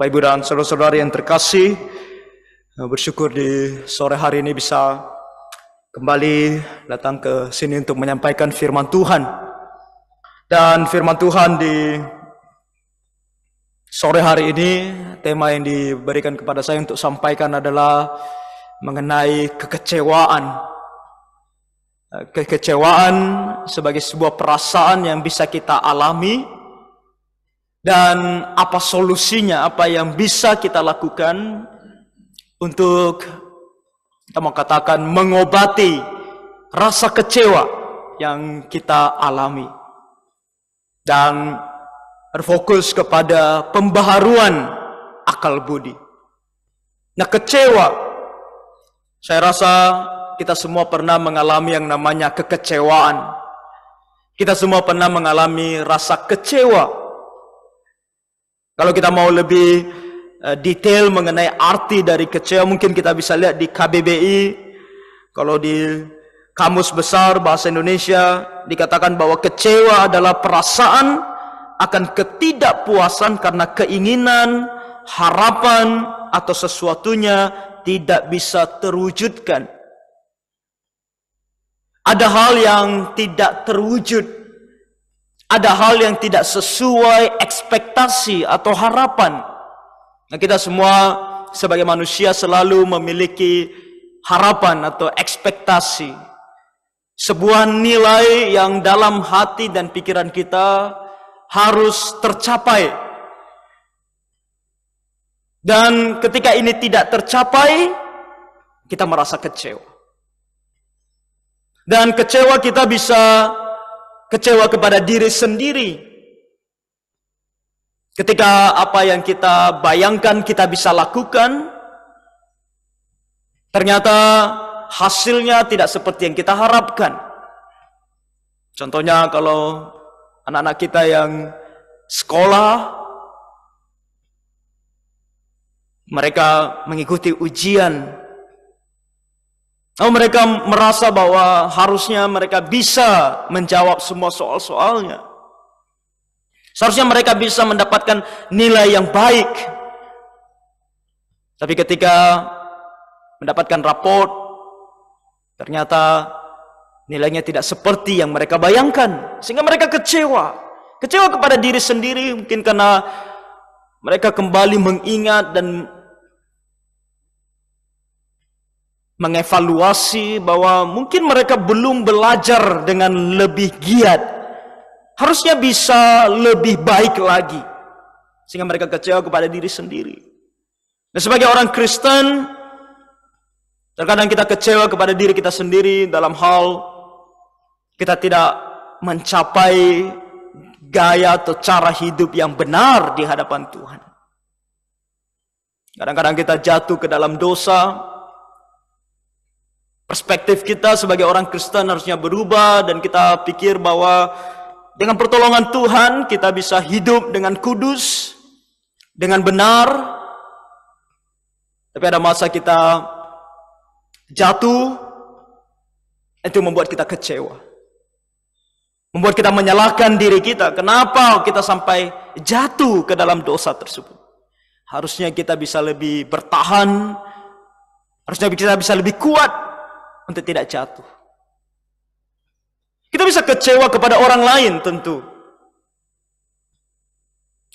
Bapak Ibu dan saudara-saudari yang terkasih, bersyukur di sore hari ini bisa kembali datang ke sini untuk menyampaikan firman Tuhan. Dan firman Tuhan di sore hari ini, tema yang diberikan kepada saya untuk sampaikan adalah mengenai kekecewaan. Kekecewaan sebagai sebuah perasaan yang bisa kita alami, dan apa solusinya, apa yang bisa kita lakukan untuk, kita mau katakan, mengobati rasa kecewa yang kita alami, dan berfokus kepada pembaharuan akal budi. Nah, kecewa, saya rasa kita semua pernah mengalami yang namanya kekecewaan. Kita semua pernah mengalami rasa kecewa. Kalau kita mau lebih detail mengenai arti dari kecewa, mungkin kita bisa lihat di KBBI. Kalau di Kamus Besar Bahasa Indonesia dikatakan bahwa kecewa adalah perasaan akan ketidakpuasan karena keinginan, harapan, atau sesuatunya tidak bisa terwujudkan. Ada hal yang tidak terwujud, ada hal yang tidak sesuai ekspektasi atau harapan. Nah, kita semua sebagai manusia selalu memiliki harapan atau ekspektasi, sebuah nilai yang dalam hati dan pikiran kita harus tercapai. Dan ketika ini tidak tercapai, kita merasa kecewa. Dan kecewa, kita bisa kecewa kepada diri sendiri. Ketika apa yang kita bayangkan kita bisa lakukan, ternyata hasilnya tidak seperti yang kita harapkan. Contohnya kalau anak-anak kita yang sekolah, mereka mengikuti ujian, mereka merasa bahwa harusnya mereka bisa menjawab semua soal-soalnya. Seharusnya mereka bisa mendapatkan nilai yang baik. Tapi ketika mendapatkan raport, ternyata nilainya tidak seperti yang mereka bayangkan. Sehingga mereka kecewa. Kecewa kepada diri sendiri, mungkin karena mereka kembali mengingat dan mengevaluasi bahwa mungkin mereka belum belajar dengan lebih giat. Harusnya bisa lebih baik lagi. Sehingga mereka kecewa kepada diri sendiri. Dan sebagai orang Kristen, terkadang kita kecewa kepada diri kita sendiri dalam hal kita tidak mencapai gaya atau cara hidup yang benar di hadapan Tuhan. Kadang-kadang kita jatuh ke dalam dosa. Perspektif kita sebagai orang Kristen harusnya berubah, dan kita pikir bahwa dengan pertolongan Tuhan kita bisa hidup dengan kudus, dengan benar. Tapi ada masa kita jatuh, itu membuat kita kecewa, membuat kita menyalahkan diri kita. Kenapa kita sampai jatuh ke dalam dosa tersebut? Harusnya kita bisa lebih bertahan, harusnya kita bisa lebih kuat untuk tidak jatuh. Kita bisa kecewa kepada orang lain tentu.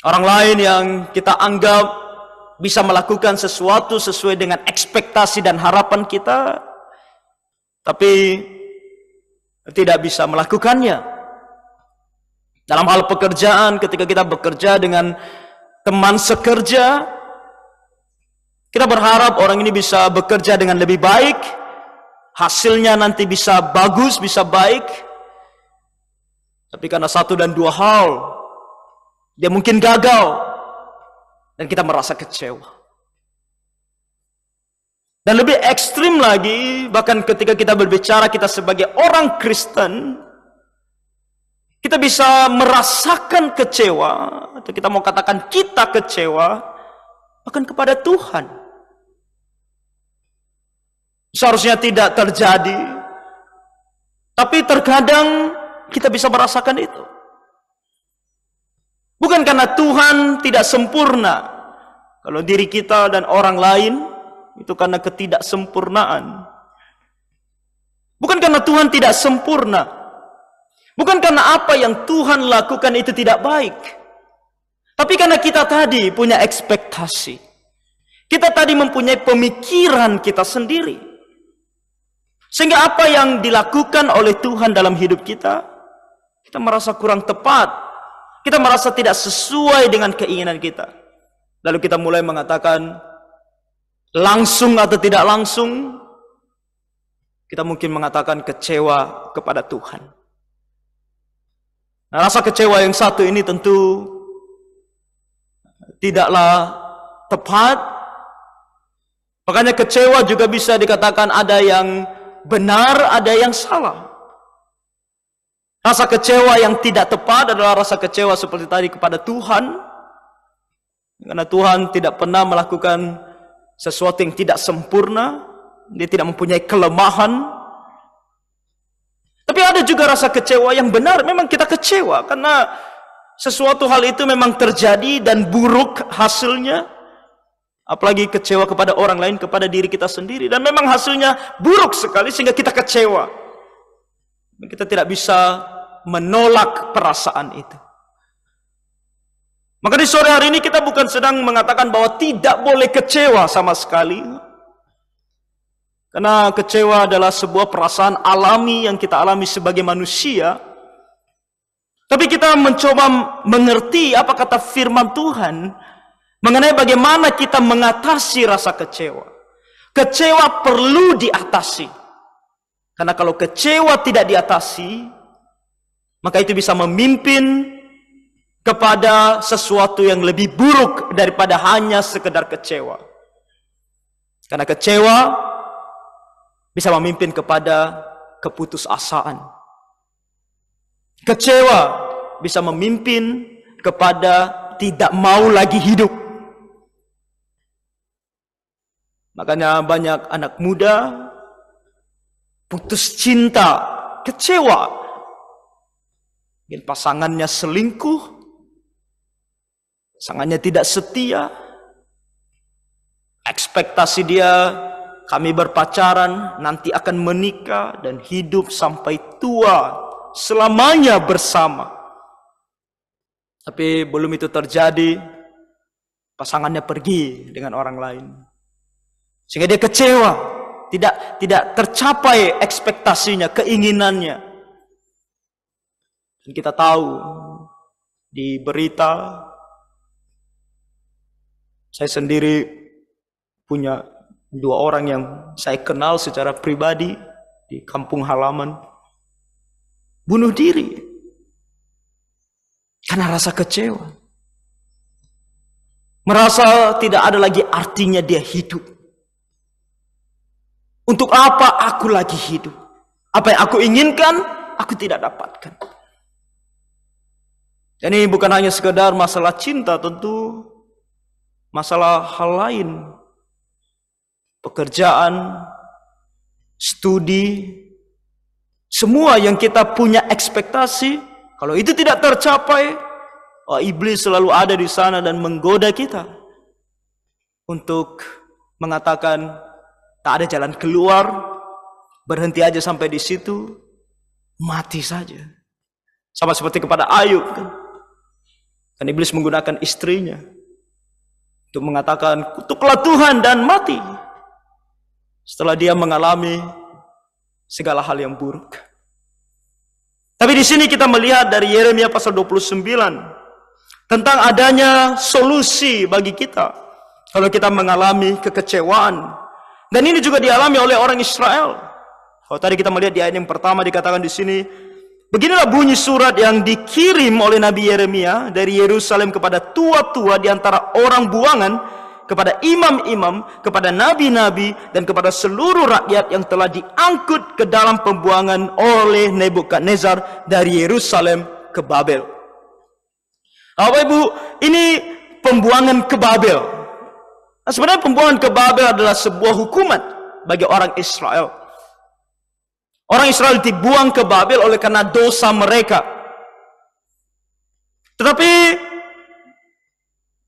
Orang lain yang kita anggap bisa melakukan sesuatu sesuai dengan ekspektasi dan harapan kita, tapi tidak bisa melakukannya. Dalam hal pekerjaan, ketika kita bekerja dengan teman sekerja, kita berharap orang ini bisa bekerja dengan lebih baik, hasilnya nanti bisa bagus, bisa baik. Tapi karena satu dan dua hal, dia mungkin gagal, dan kita merasa kecewa. Dan lebih ekstrim lagi, bahkan ketika kita berbicara kita sebagai orang Kristen, kita bisa merasakan kecewa, atau kita mau katakan kita kecewa, bahkan kepada Tuhan. Seharusnya tidak terjadi, tapi terkadang kita bisa merasakan itu. Bukan karena Tuhan tidak sempurna, kalau diri kita dan orang lain, itu karena ketidaksempurnaan. Bukan karena Tuhan tidak sempurna. Bukan karena apa yang Tuhan lakukan itu tidak baik. Tapi karena kita tadi punya ekspektasi. Kita tadi mempunyai pemikiran kita sendiri. Sehingga apa yang dilakukan oleh Tuhan dalam hidup kita, kita merasa kurang tepat. Kita merasa tidak sesuai dengan keinginan kita. Lalu kita mulai mengatakan, langsung atau tidak langsung, kita mungkin mengatakan kecewa kepada Tuhan. Nah, rasa kecewa yang satu ini tentu tidaklah tepat. Makanya kecewa juga bisa dikatakan ada yang benar, ada yang salah. Rasa kecewa yang tidak tepat adalah rasa kecewa seperti tadi kepada Tuhan. Karena Tuhan tidak pernah melakukan sesuatu yang tidak sempurna. Dia tidak mempunyai kelemahan. Tapi ada juga rasa kecewa yang benar. Memang kita kecewa karena sesuatu hal itu memang terjadi dan buruk hasilnya. Apalagi kecewa kepada orang lain, kepada diri kita sendiri. Dan memang hasilnya buruk sekali sehingga kita kecewa. Kita tidak bisa menolak perasaan itu. Maka di sore hari ini kita bukan sedang mengatakan bahwa tidak boleh kecewa sama sekali. Karena kecewa adalah sebuah perasaan alami yang kita alami sebagai manusia. Tapi kita mencoba mengerti apa kata firman Tuhan mengenai bagaimana kita mengatasi rasa kecewa. Kecewa perlu diatasi. Karena kalau kecewa tidak diatasi, maka itu bisa memimpin kepada sesuatu yang lebih buruk daripada hanya sekedar kecewa. Karena kecewa bisa memimpin kepada keputusasaan. Kecewa bisa memimpin kepada tidak mau lagi hidup. Makanya banyak anak muda putus cinta, kecewa. Mungkin pasangannya selingkuh, pasangannya tidak setia. Ekspektasi dia, kami berpacaran, nanti akan menikah dan hidup sampai tua, selamanya bersama. Tapi belum itu terjadi, pasangannya pergi dengan orang lain. Sehingga dia kecewa, tidak tercapai ekspektasinya, keinginannya. Dan kita tahu di berita, saya sendiri punya 2 orang yang saya kenal secara pribadi di kampung halaman bunuh diri karena rasa kecewa, merasa tidak ada lagi artinya dia hidup. Untuk apa aku lagi hidup? Apa yang aku inginkan aku tidak dapatkan. Dan ini bukan hanya sekedar masalah cinta, tentu masalah hal lain. Pekerjaan, studi, semua yang kita punya ekspektasi, kalau itu tidak tercapai, iblis selalu ada di sana dan menggoda kita untuk mengatakan tak ada jalan keluar, berhenti aja sampai di situ, mati saja. Sama seperti kepada Ayub kan. Dan iblis menggunakan istrinya untuk mengatakan kutuklah Tuhan dan mati. Setelah dia mengalami segala hal yang buruk. Tapi di sini kita melihat dari Yeremia pasal 29 tentang adanya solusi bagi kita kalau kita mengalami kekecewaan. Dan ini juga dialami oleh orang Israel. Kalau tadi kita melihat di ayat yang pertama dikatakan di sini, beginilah bunyi surat yang dikirim oleh Nabi Yeremia dari Yerusalem kepada tua-tua di antara orang buangan, kepada imam-imam, kepada nabi-nabi, dan kepada seluruh rakyat yang telah diangkut ke dalam pembuangan oleh Nebukadnezar dari Yerusalem ke Babel. Bapak Ibu, ini pembuangan ke Babel. Nah, sebenarnya pembuangan ke Babel adalah sebuah hukuman bagi orang Israel. Orang Israel dibuang ke Babel oleh karena dosa mereka. Tetapi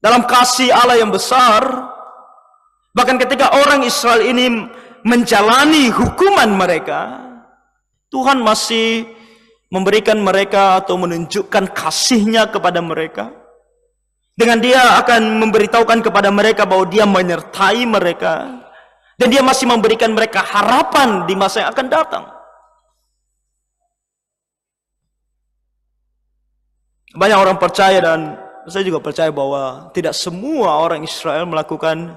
dalam kasih Allah yang besar, bahkan ketika orang Israel ini menjalani hukuman mereka, Tuhan masih memberikan mereka atau menunjukkan kasih-Nya kepada mereka. Dengan Dia akan memberitahukan kepada mereka bahwa Dia menyertai mereka, dan Dia masih memberikan mereka harapan di masa yang akan datang. Banyak orang percaya, dan saya juga percaya, bahwa tidak semua orang Israel melakukan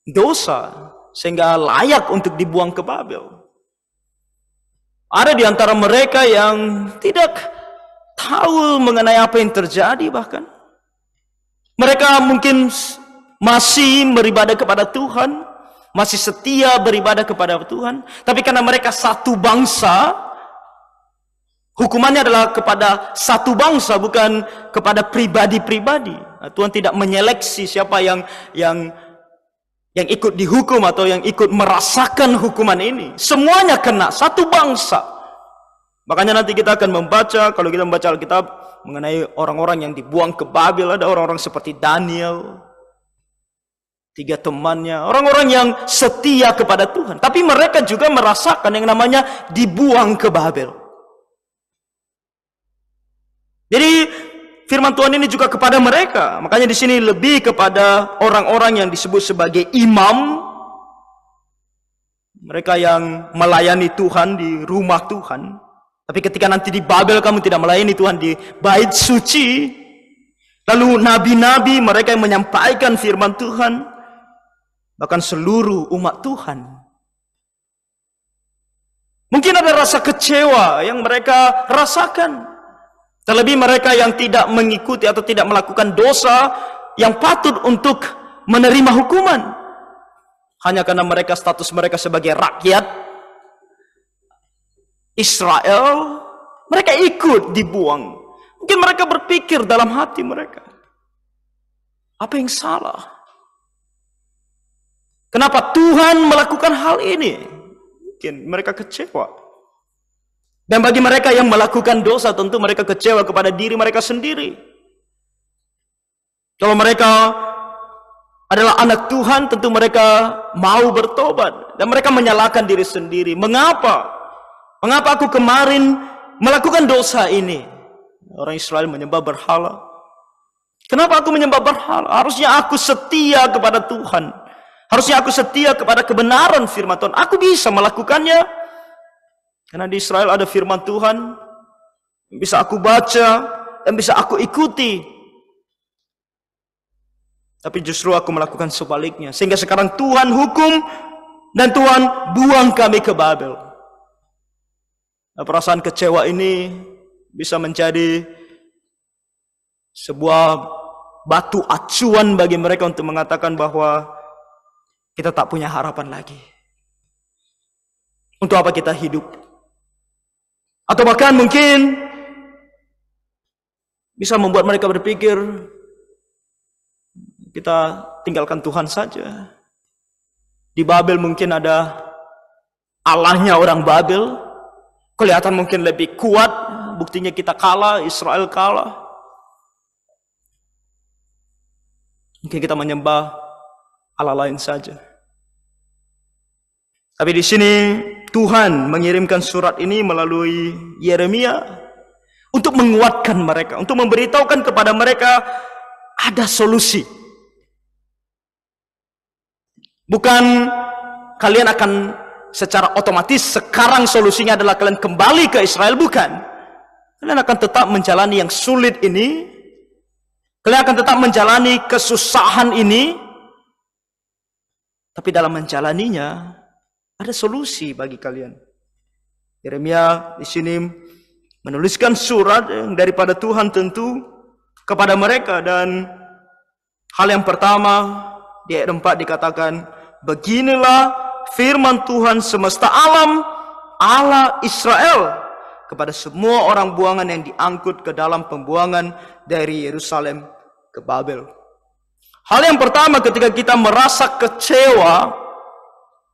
dosa sehingga layak untuk dibuang ke Babel. Ada di antara mereka yang tidak tahu mengenai apa yang terjadi bahkan. Mereka mungkin masih beribadah kepada Tuhan, masih setia beribadah kepada Tuhan, tapi karena mereka satu bangsa, hukumannya adalah kepada satu bangsa, bukan kepada pribadi-pribadi. Tuhan tidak menyeleksi siapa yang ikut dihukum atau yang ikut merasakan hukuman ini. Semuanya kena, satu bangsa. Makanya nanti kita akan membaca, kalau kita membaca Alkitab mengenai orang-orang yang dibuang ke Babel, ada orang-orang seperti Daniel, 3 temannya, orang-orang yang setia kepada Tuhan, tapi mereka juga merasakan yang namanya dibuang ke Babel. Jadi firman Tuhan ini juga kepada mereka. Makanya di sini lebih kepada orang-orang yang disebut sebagai imam, mereka yang melayani Tuhan di rumah Tuhan. Tapi ketika nanti di Babel kamu tidak melayani Tuhan di bait suci. Lalu nabi-nabi, mereka yang menyampaikan firman Tuhan, bahkan seluruh umat Tuhan. Mungkin ada rasa kecewa yang mereka rasakan. Terlebih mereka yang tidak mengikuti atau tidak melakukan dosa yang patut untuk menerima hukuman. Hanya karena mereka, status mereka sebagai rakyat Israel, mereka ikut dibuang. Mungkin mereka berpikir dalam hati mereka, apa yang salah? Kenapa Tuhan melakukan hal ini? Mungkin mereka kecewa. Dan bagi mereka yang melakukan dosa, tentu mereka kecewa kepada diri mereka sendiri. Kalau mereka adalah anak Tuhan, tentu mereka mau bertobat. Dan mereka menyalahkan diri sendiri. Mengapa? Mengapa aku kemarin melakukan dosa ini? Orang Israel menyembah berhala. Kenapa aku menyembah berhala? Harusnya aku setia kepada Tuhan. Harusnya aku setia kepada kebenaran firman Tuhan. Aku bisa melakukannya. Karena di Israel ada firman Tuhan yang bisa aku baca dan bisa aku ikuti. Tapi justru aku melakukan sebaliknya. Sehingga sekarang Tuhan hukum dan Tuhan buang kami ke Babel. Nah, perasaan kecewa ini bisa menjadi sebuah batu acuan bagi mereka untuk mengatakan bahwa kita tak punya harapan lagi. Untuk apa kita hidup? Atau bahkan mungkin bisa membuat mereka berpikir, kita tinggalkan Tuhan saja. Di Babel mungkin ada Allahnya orang Babel. Kelihatan mungkin lebih kuat, buktinya kita kalah, Israel kalah. Mungkin kita menyembah Allah lain saja. Tapi di sini Tuhan mengirimkan surat ini melalui Yeremia untuk menguatkan mereka, untuk memberitahukan kepada mereka ada solusi. Bukan kalian akan secara otomatis sekarang solusinya adalah kalian kembali ke Israel, bukan. Kalian akan tetap menjalani yang sulit ini. Kalian akan tetap menjalani kesusahan ini. Tapi dalam menjalaninya ada solusi bagi kalian. Yeremia di sini menuliskan surat yang daripada Tuhan tentu kepada mereka, dan hal yang pertama di ayat 4 dikatakan, beginilah firman Tuhan semesta alam, Allah Israel, kepada semua orang buangan yang diangkut ke dalam pembuangan dari Yerusalem ke Babel. Hal yang pertama ketika kita merasa kecewa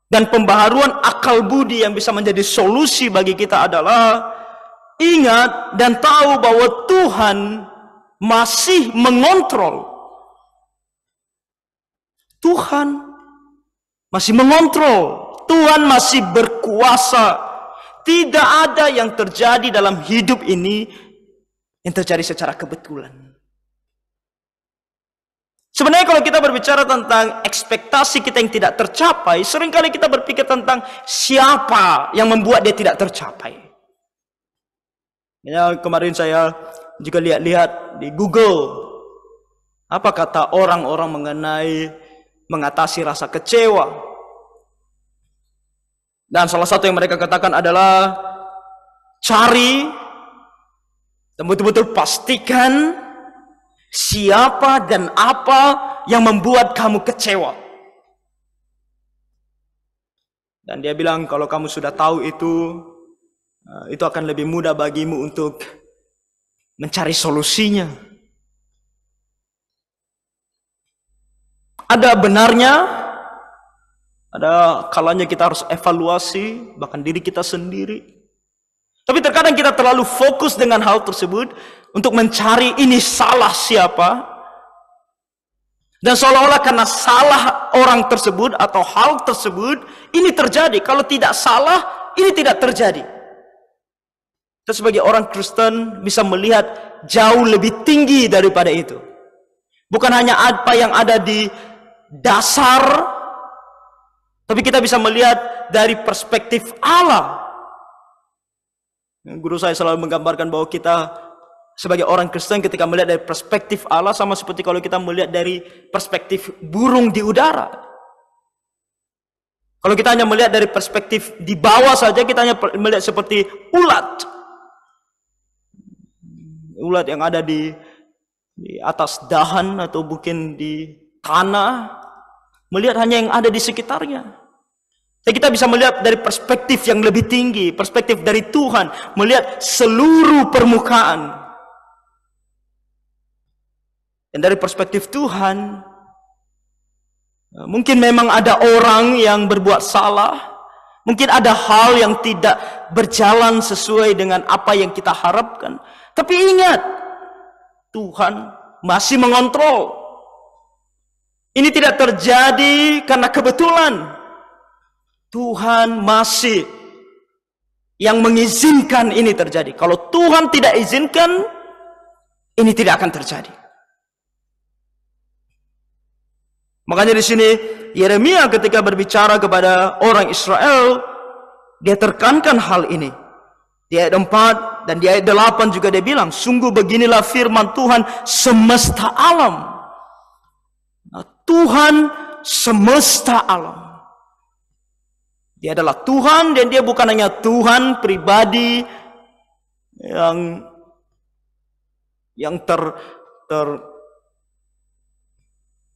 dan pembaharuan akal budi yang bisa menjadi solusi bagi kita adalah ingat dan tahu bahwa Tuhan masih mengontrol Tuhan masih mengontrol. Tuhan masih berkuasa. Tidak ada yang terjadi dalam hidup ini yang terjadi secara kebetulan. Sebenarnya kalau kita berbicara tentang ekspektasi kita yang tidak tercapai, seringkali kita berpikir tentang siapa yang membuat dia tidak tercapai. Ya, kemarin saya juga lihat-lihat di Google, apa kata orang-orang mengenai mengatasi rasa kecewa. Dan salah satu yang mereka katakan adalah cari dan betul-betul pastikan siapa dan apa yang membuat kamu kecewa. Dan dia bilang kalau kamu sudah tahu itu akan lebih mudah bagimu untuk mencari solusinya. Ada benarnya, ada kalanya kita harus evaluasi bahkan diri kita sendiri. Tapi terkadang kita terlalu fokus dengan hal tersebut untuk mencari ini salah siapa. Dan seolah-olah karena salah orang tersebut atau hal tersebut ini terjadi. Kalau tidak salah, ini tidak terjadi. Kita sebagai orang Kristen bisa melihat jauh lebih tinggi daripada itu. Bukan hanya apa yang ada di dasar, tapi kita bisa melihat dari perspektif Allah. Guru saya selalu menggambarkan bahwa kita sebagai orang Kristen ketika melihat dari perspektif Allah sama seperti kalau kita melihat dari perspektif burung di udara. Kalau kita hanya melihat dari perspektif di bawah saja, kita hanya melihat seperti ulat. Ulat yang ada di atas dahan atau mungkin di tanah, melihat hanya yang ada di sekitarnya. Tapi kita bisa melihat dari perspektif yang lebih tinggi, perspektif dari Tuhan, melihat seluruh permukaan. Dan dari perspektif Tuhan, mungkin memang ada orang yang berbuat salah, mungkin ada hal yang tidak berjalan sesuai dengan apa yang kita harapkan. Tapi ingat, Tuhan masih mengontrol. Ini tidak terjadi karena kebetulan. Tuhan masih yang mengizinkan ini terjadi. Kalau Tuhan tidak izinkan, ini tidak akan terjadi. Makanya di sini Yeremia ketika berbicara kepada orang Israel, dia tekankan hal ini. Di ayat 4 dan di ayat 8 juga dia bilang, sungguh beginilah firman Tuhan semesta alam. Nah, Tuhan semesta alam. Dia adalah Tuhan dan dia bukan hanya Tuhan pribadi yang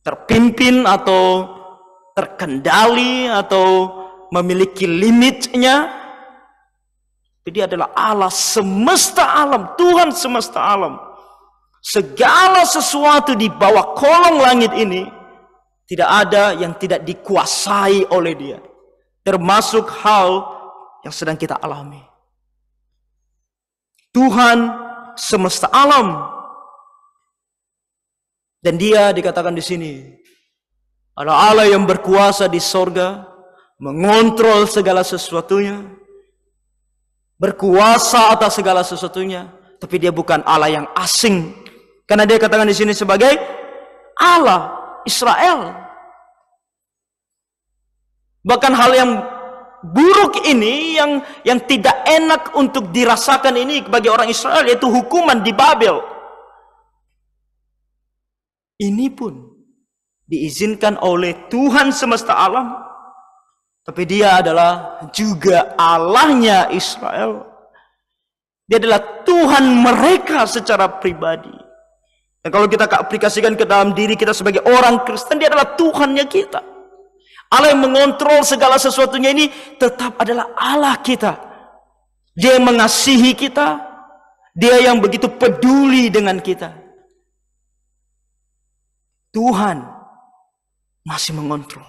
terpimpin atau terkendali atau memiliki limitnya. Tapi dia adalah Allah semesta alam, Tuhan semesta alam. Segala sesuatu di bawah kolong langit ini tidak ada yang tidak dikuasai oleh dia. Termasuk hal yang sedang kita alami. Tuhan semesta alam. Dan dia dikatakan di sini adalah Allah yang berkuasa di sorga, mengontrol segala sesuatunya, berkuasa atas segala sesuatunya. Tapi dia bukan Allah yang asing, karena dia katakan di sini sebagai Allah Israel. Bahkan hal yang buruk ini, yang tidak enak untuk dirasakan ini bagi orang Israel, yaitu hukuman di Babel. Ini pun diizinkan oleh Tuhan semesta alam. Tapi dia adalah juga Allahnya Israel. Dia adalah Tuhan mereka secara pribadi. Dan kalau kita aplikasikan ke dalam diri kita sebagai orang Kristen, dia adalah Tuhannya kita. Allah yang mengontrol segala sesuatunya ini tetap adalah Allah kita. Dia yang mengasihi kita. Dia yang begitu peduli dengan kita. Tuhan masih mengontrol.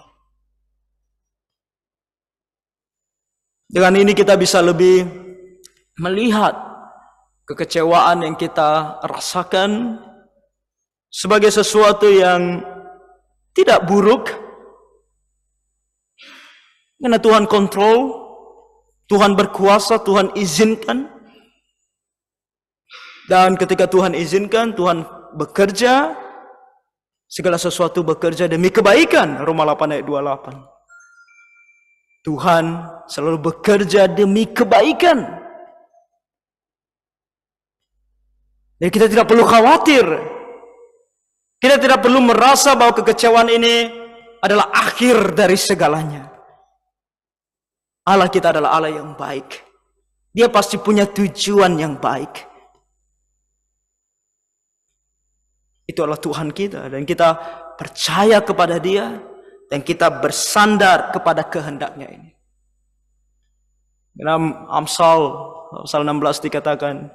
Dengan ini kita bisa lebih melihat kekecewaan yang kita rasakan sebagai sesuatu yang tidak buruk, Karena Tuhan kontrol, Tuhan berkuasa, Tuhan izinkan. Dan ketika Tuhan izinkan, Tuhan bekerja, segala sesuatu bekerja demi kebaikan. Roma 8 ayat 28. Tuhan selalu bekerja demi kebaikan. Jadi kita tidak perlu khawatir. Kita tidak perlu merasa bahwa kekecewaan ini adalah akhir dari segalanya. Allah kita adalah Allah yang baik. Dia pasti punya tujuan yang baik. Itu adalah Tuhan kita. Dan kita percaya kepada Dia. Dan kita bersandar kepada kehendaknya ini. Dalam Amsal 16 dikatakan,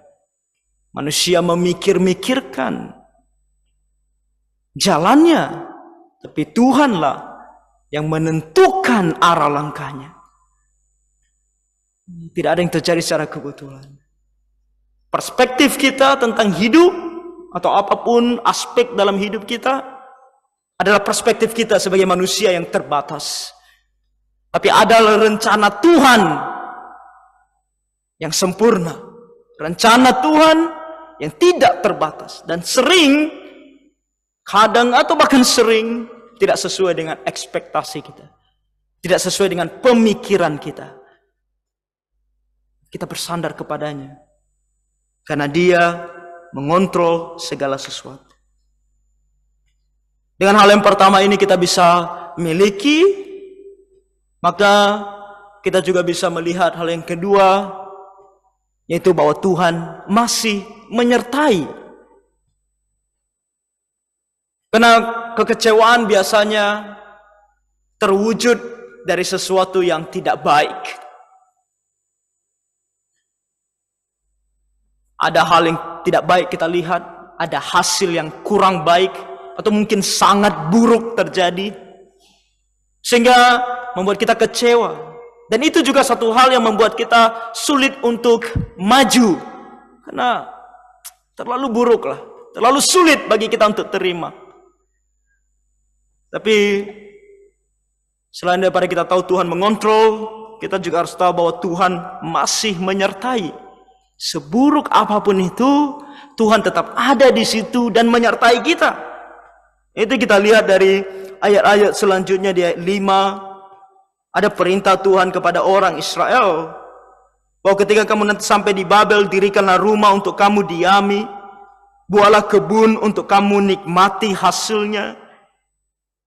manusia memikir-mikirkan jalannya. Tapi Tuhanlah yang menentukan arah langkahnya. Tidak ada yang terjadi secara kebetulan. Perspektif kita tentang hidup atau apapun aspek dalam hidup kita adalah perspektif kita sebagai manusia yang terbatas. Tapi adalah rencana Tuhan yang sempurna. Rencana Tuhan yang tidak terbatas. Dan sering, kadang atau bahkan sering tidak sesuai dengan ekspektasi kita. Tidak sesuai dengan pemikiran kita. Kita bersandar kepadanya. Karena Dia mengontrol segala sesuatu. Dengan hal yang pertama ini kita bisa miliki, maka kita juga bisa melihat hal yang kedua, yaitu bahwa Tuhan masih menyertai. Karena kekecewaan biasanya terwujud dari sesuatu yang tidak baik. Ada hal yang tidak baik kita lihat, ada hasil yang kurang baik, atau mungkin sangat buruk terjadi, sehingga membuat kita kecewa. Dan itu juga satu hal yang membuat kita sulit untuk maju, karena terlalu buruk lah, terlalu sulit bagi kita untuk terima. Tapi selain daripada kita tahu Tuhan mengontrol, kita juga harus tahu bahwa Tuhan masih menyertai. Seburuk apapun itu, Tuhan tetap ada di situ dan menyertai kita. Itu kita lihat dari ayat-ayat selanjutnya di ayat 5. Ada perintah Tuhan kepada orang Israel, bahwa ketika kamu nanti sampai di Babel, dirikanlah rumah untuk kamu diami, buahlah kebun untuk kamu nikmati hasilnya,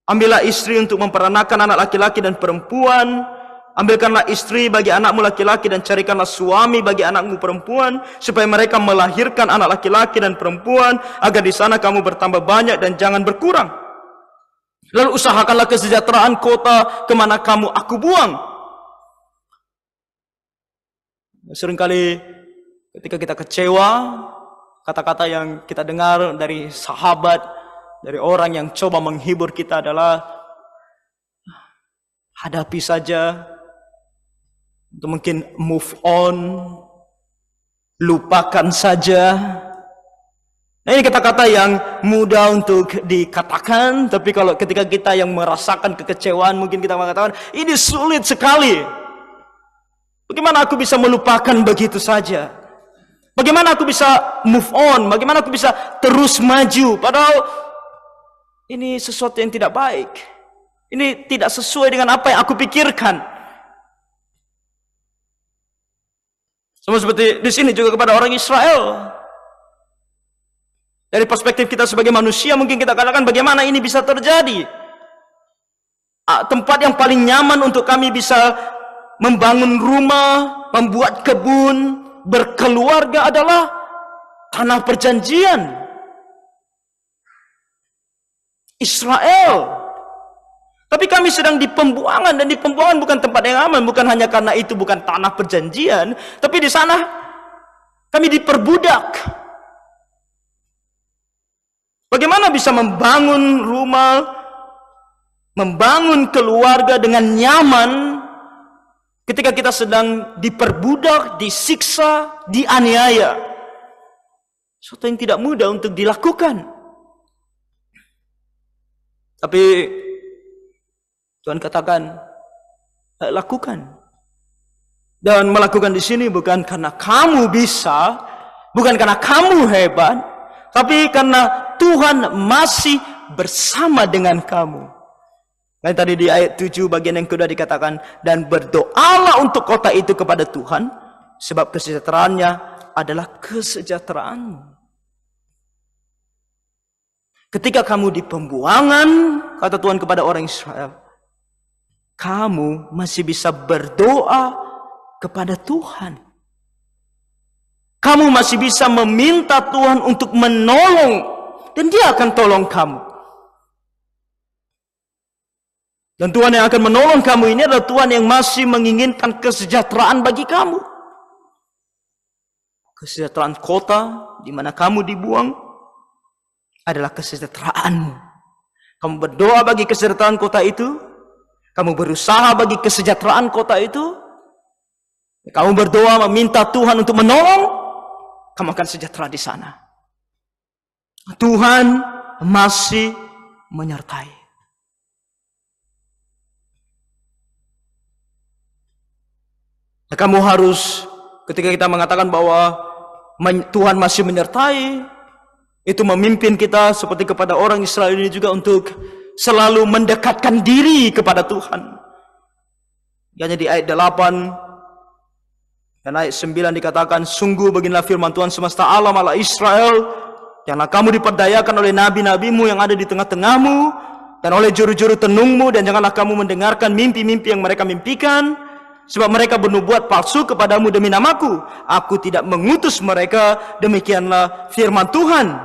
ambillah istri untuk memperanakan anak laki-laki dan perempuan, ambilkanlah istri bagi anakmu laki-laki dan carikanlah suami bagi anakmu perempuan, supaya mereka melahirkan anak laki-laki dan perempuan, agar di sana kamu bertambah banyak dan jangan berkurang. Lalu usahakanlah kesejahteraan kota kemana kamu aku buang. Seringkali ketika kita kecewa, kata-kata yang kita dengar dari sahabat, dari orang yang coba menghibur kita adalah, hadapi saja, atau mungkin move on, lupakan saja. Nah, ini kata-kata yang mudah untuk dikatakan, tapi kalau ketika kita yang merasakan kekecewaan, mungkin kita mengatakan, ini sulit sekali. Bagaimana aku bisa melupakan begitu saja? Bagaimana aku bisa move on? Bagaimana aku bisa terus maju? Padahal ini sesuatu yang tidak baik. Ini tidak sesuai dengan apa yang aku pikirkan. Sama seperti di sini juga kepada orang Israel. Dari perspektif kita sebagai manusia, mungkin kita katakan bagaimana ini bisa terjadi. Tempat yang paling nyaman untuk kami bisa membangun rumah, membuat kebun, berkeluarga adalah tanah perjanjian. Israel. Tapi kami sedang di pembuangan, dan di pembuangan bukan tempat yang aman, bukan hanya karena itu bukan tanah perjanjian, tapi di sana kami diperbudak. Bagaimana bisa membangun rumah, membangun keluarga dengan nyaman ketika kita sedang diperbudak, disiksa, dianiaya? Sesuatu yang tidak mudah untuk dilakukan. Tapi Tuhan katakan, lakukan. Dan melakukan di sini bukan karena kamu bisa, bukan karena kamu hebat, tapi karena Tuhan masih bersama dengan kamu. Dan tadi di ayat 7 bagian yang kedua dikatakan, dan berdoalah untuk kota itu kepada Tuhan, sebab kesejahteraannya adalah kesejahteraanmu. Ketika kamu di pembuangan, kata Tuhan kepada orang Israel, kamu masih bisa berdoa kepada Tuhan. Kamu masih bisa meminta Tuhan untuk menolong, dan Dia akan tolong kamu. Dan Tuhan yang akan menolong kamu ini adalah Tuhan yang masih menginginkan kesejahteraan bagi kamu. Kesejahteraan kota di mana kamu dibuang adalah kesejahteraanmu. Kamu berdoa bagi kesejahteraan kota itu, kamu berusaha bagi kesejahteraan kota itu, kamu berdoa meminta Tuhan untuk menolong, kamu akan sejahtera di sana. Tuhan masih menyertai. Kamu harus, ketika kita mengatakan bahwa Tuhan masih menyertai, itu memimpin kita seperti kepada orang Israel ini juga untuk selalu mendekatkan diri kepada Tuhan. Hanya di ayat 8 dan ayat 9 dikatakan, sungguh beginilah firman Tuhan semesta alam Allah Israel, janganlah kamu diperdayakan oleh nabi-nabimu yang ada di tengah-tengahmu, dan oleh juru-juru tenungmu, dan janganlah kamu mendengarkan mimpi-mimpi yang mereka mimpikan, sebab mereka bernubuat palsu kepadamu demi namaku. Aku tidak mengutus mereka, demikianlah firman Tuhan.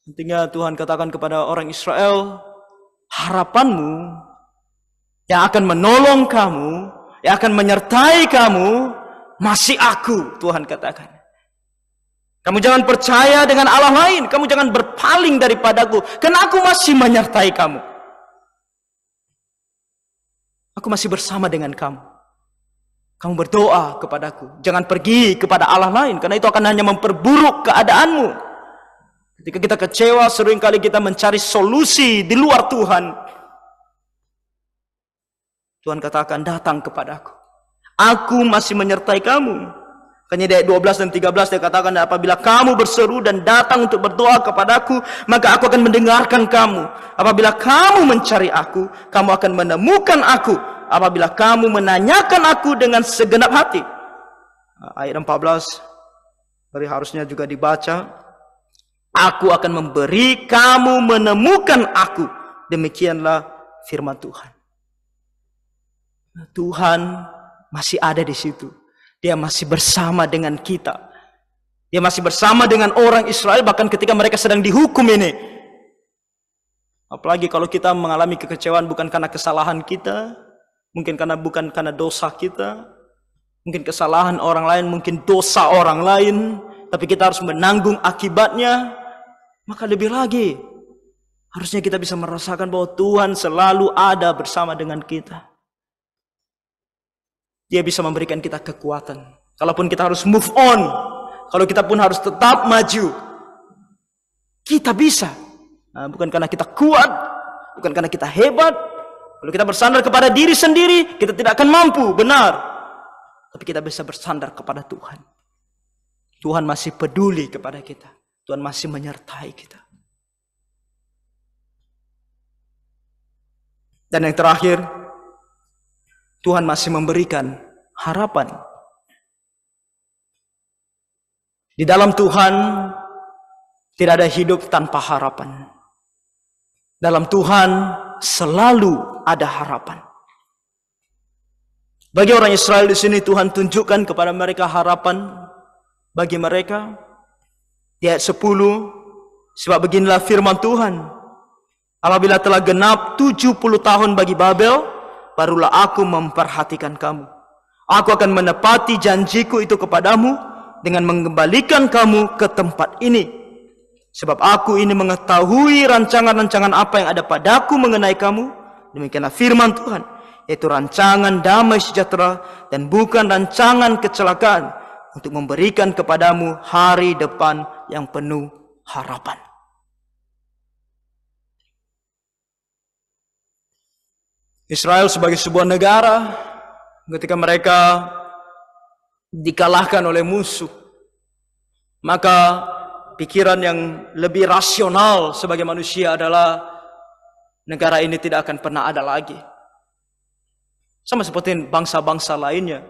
Intinya Tuhan katakan kepada orang Israel, harapanmu yang akan menolong kamu, yang akan menyertai kamu, masih aku, Tuhan katakan. Kamu jangan percaya dengan Allah lain, kamu jangan berpaling daripadaku, karena aku masih menyertai kamu. Aku masih bersama dengan kamu. Kamu berdoa kepadaku, jangan pergi kepada Allah lain, karena itu akan hanya memperburuk keadaanmu. Ketika kita kecewa, seringkali kita mencari solusi di luar Tuhan. Tuhan katakan, datang kepadaku. Aku masih menyertai kamu. Makanya di ayat 12 dan 13 dia katakan, apabila kamu berseru dan datang untuk berdoa kepadaku, maka aku akan mendengarkan kamu. Apabila kamu mencari aku, kamu akan menemukan aku. Apabila kamu menanyakan aku dengan segenap hati. Ayat 14 dari harusnya juga dibaca. Aku akan memberi kamu menemukan aku. Demikianlah firman Tuhan. Tuhan masih ada di situ. Dia masih bersama dengan kita. Dia masih bersama dengan orang Israel bahkan ketika mereka sedang dihukum ini. Apalagi kalau kita mengalami kekecewaan bukan karena kesalahan kita, bukan karena dosa kita, mungkin kesalahan orang lain, mungkin dosa orang lain, tapi kita harus menanggung akibatnya. Maka lebih lagi harusnya kita bisa merasakan bahwa Tuhan selalu ada bersama dengan kita. Dia bisa memberikan kita kekuatan. Kalaupun kita harus move on, kalau kita pun harus tetap maju, kita bisa. Bukan karena kita kuat, bukan karena kita hebat. Kalau kita bersandar kepada diri sendiri, kita tidak akan mampu, benar. Tapi kita bisa bersandar kepada Tuhan. Tuhan masih peduli kepada kita. Tuhan masih menyertai kita. Dan yang terakhir, Tuhan masih memberikan harapan. Di dalam Tuhan tidak ada hidup tanpa harapan. Dalam Tuhan selalu ada harapan. Bagi orang Israel di sini Tuhan tunjukkan kepada mereka harapan bagi mereka. Di ayat 10, sebab beginilah firman Tuhan. Apabila telah genap 70 tahun bagi Babel, barulah aku memperhatikan kamu. Aku akan menepati janjiku itu kepadamu dengan mengembalikan kamu ke tempat ini. Sebab aku ini mengetahui rancangan-rancangan apa yang ada padaku mengenai kamu. Demikianlah firman Tuhan, yaitu rancangan damai sejahtera dan bukan rancangan kecelakaan, untuk memberikan kepadamu hari depan yang penuh harapan. Israel sebagai sebuah negara, ketika mereka dikalahkan oleh musuh, maka pikiran yang lebih rasional sebagai manusia adalah negara ini tidak akan pernah ada lagi. Sama seperti bangsa-bangsa lainnya.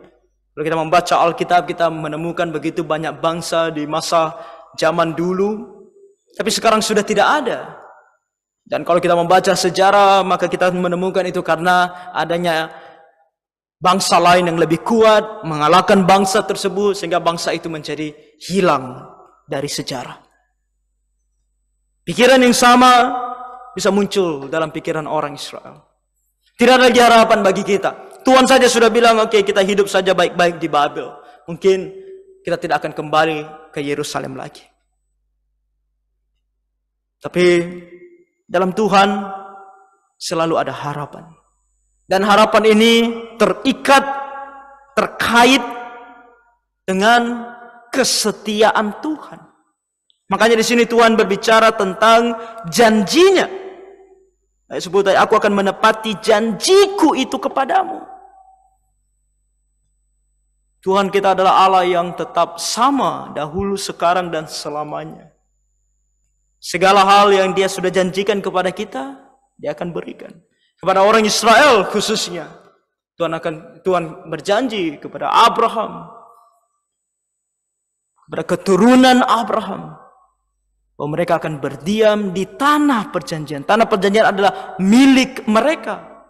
Kalau kita membaca Alkitab, kita menemukan begitu banyak bangsa di masa zaman dulu, tapi sekarang sudah tidak ada. Dan kalau kita membaca sejarah, maka kita menemukan itu karena adanya bangsa lain yang lebih kuat mengalahkan bangsa tersebut, sehingga bangsa itu menjadi hilang dari sejarah. Pikiran yang sama bisa muncul dalam pikiran orang Israel. Tidak ada lagi harapan bagi kita. Tuhan saja sudah bilang, oke, kita hidup saja baik-baik di Babel. Mungkin kita tidak akan kembali ke Yerusalem lagi. Tapi dalam Tuhan selalu ada harapan. Dan harapan ini terkait dengan kesetiaan Tuhan. Makanya di sini Tuhan berbicara tentang janjinya. Sebut, aku akan menepati janjiku itu kepadamu. Tuhan kita adalah Allah yang tetap sama dahulu, sekarang, dan selamanya. Segala hal yang Dia sudah janjikan kepada kita, Dia akan berikan. Kepada orang Israel khususnya, Tuhan berjanji kepada Abraham, kepada keturunan Abraham, bahwa mereka akan berdiam di tanah perjanjian. Tanah perjanjian adalah milik mereka,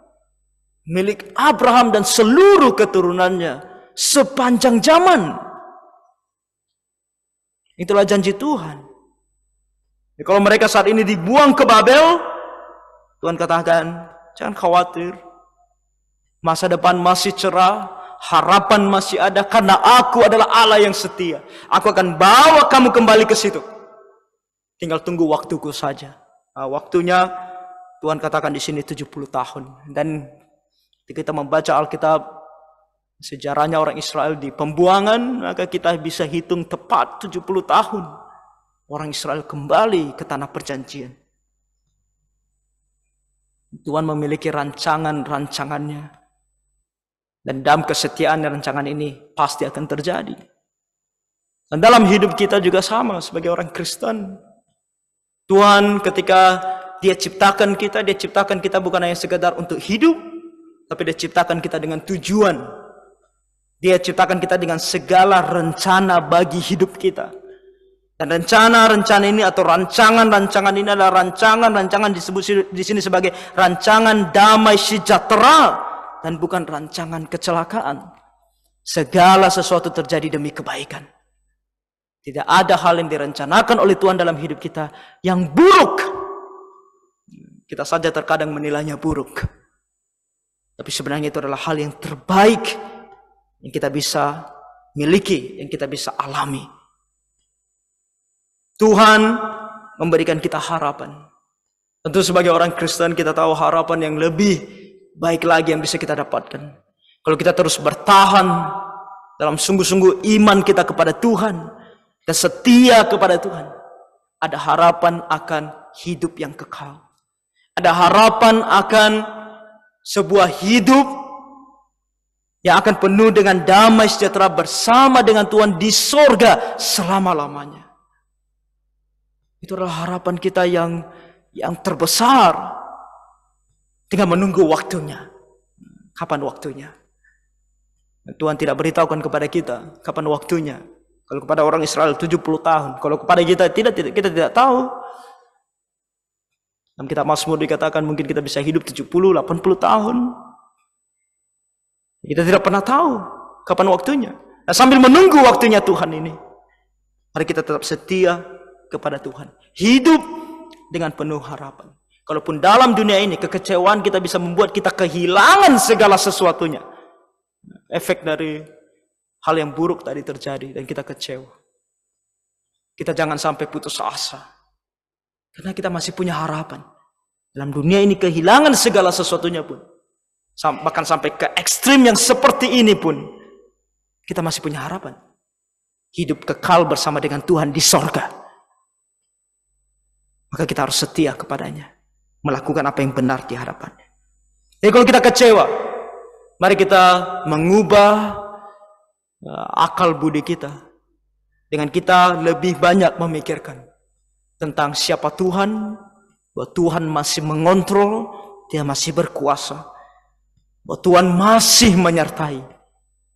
milik Abraham dan seluruh keturunannya sepanjang zaman. Itulah janji Tuhan. Jadi kalau mereka saat ini dibuang ke Babel, Tuhan katakan, jangan khawatir, masa depan masih cerah, harapan masih ada, karena aku adalah Allah yang setia. Aku akan bawa kamu kembali ke situ. Tinggal tunggu waktuku saja. Nah, waktunya Tuhan katakan di sini 70 tahun. Dan ketika kita membaca Alkitab, sejarahnya orang Israel di pembuangan, maka kita bisa hitung tepat 70 tahun. Orang Israel kembali ke tanah perjanjian. Tuhan memiliki rancangan-rancangannya. Dan dalam kesetiaan rancangan ini pasti akan terjadi. Dan dalam hidup kita juga sama sebagai orang Kristen. Tuhan ketika Dia ciptakan kita bukan hanya sekedar untuk hidup, tapi Dia ciptakan kita dengan tujuan. Dia ciptakan kita dengan segala rencana bagi hidup kita. Dan rencana-rencana ini atau rancangan-rancangan ini adalah rancangan-rancangan disebut di sini sebagai rancangan damai sejahtera dan bukan rancangan kecelakaan. Segala sesuatu terjadi demi kebaikan. Tidak ada hal yang direncanakan oleh Tuhan dalam hidup kita yang buruk. Kita saja terkadang menilainya buruk. Tapi sebenarnya itu adalah hal yang terbaik yang kita bisa miliki, yang kita bisa alami. Tuhan memberikan kita harapan. Tentu sebagai orang Kristen kita tahu harapan yang lebih baik lagi yang bisa kita dapatkan. Kalau kita terus bertahan dalam sungguh-sungguh iman kita kepada Tuhan dan setia kepada Tuhan, ada harapan akan hidup yang kekal. Ada harapan akan sebuah hidup yang akan penuh dengan damai sejahtera bersama dengan Tuhan di sorga selama-lamanya. Itu adalah harapan kita yang terbesar. Tinggal menunggu waktunya. Kapan waktunya? Tuhan tidak beritahukan kepada kita kapan waktunya. Kalau kepada orang Israel 70 tahun. Kalau kepada kita kita tidak tahu. Dalam kitab Mazmur dikatakan mungkin kita bisa hidup 70, 80 tahun. Kita tidak pernah tahu kapan waktunya. Nah, sambil menunggu waktunya Tuhan ini, mari kita tetap setia kepada Tuhan. Hidup dengan penuh harapan. Kalaupun dalam dunia ini kekecewaan kita bisa membuat kita kehilangan segala sesuatunya. Efek dari hal yang buruk tadi terjadi dan kita kecewa. Kita jangan sampai putus asa. Karena kita masih punya harapan. Dalam dunia ini kehilangan segala sesuatunya pun. Bahkan sampai ke ekstrim yang seperti ini pun. Kita masih punya harapan. Hidup kekal bersama dengan Tuhan di sorga. Maka kita harus setia kepadanya. Melakukan apa yang benar di hadapannya. Jadi kalau kita kecewa, mari kita mengubah akal budi kita dengan kita lebih banyak memikirkan tentang siapa Tuhan, bahwa Tuhan masih mengontrol, Dia masih berkuasa, bahwa Tuhan masih menyertai.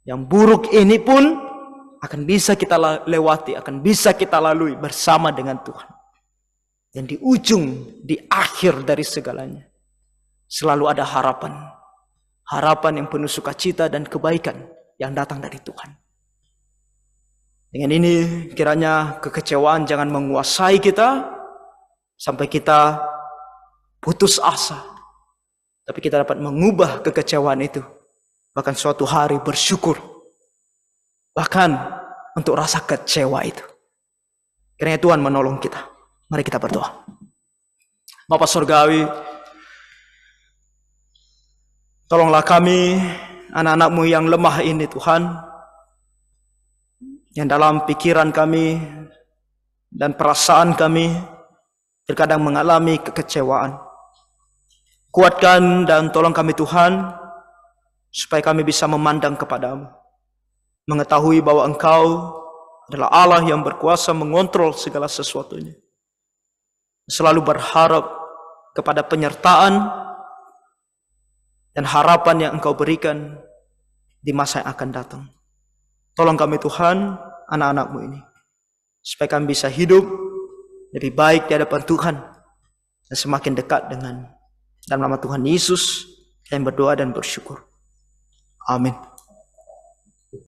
Yang buruk ini pun akan bisa kita lewati, akan bisa kita lalui bersama dengan Tuhan. Dan di ujung, di akhir dari segalanya, selalu ada harapan. Harapan yang penuh sukacita dan kebaikan yang datang dari Tuhan. Dengan ini kiranya kekecewaan jangan menguasai kita sampai kita putus asa. Tapi kita dapat mengubah kekecewaan itu. Bahkan suatu hari bersyukur. Bahkan untuk rasa kecewa itu. Kiranya Tuhan menolong kita. Mari kita berdoa. Bapa Surgawi, tolonglah kami, anak-anak-Mu yang lemah ini Tuhan. Yang dalam pikiran kami dan perasaan kami terkadang mengalami kekecewaan. Kuatkan dan tolong kami Tuhan, supaya kami bisa memandang kepada-Mu. Mengetahui bahwa Engkau adalah Allah yang berkuasa mengontrol segala sesuatunya. Selalu berharap kepada penyertaan dan harapan yang Engkau berikan di masa yang akan datang. Tolong kami Tuhan, anak-anak-Mu ini, supaya kami bisa hidup lebih baik di hadapan Tuhan dan semakin dekat dengan dalam nama Tuhan Yesus, kami berdoa dan bersyukur. Amin.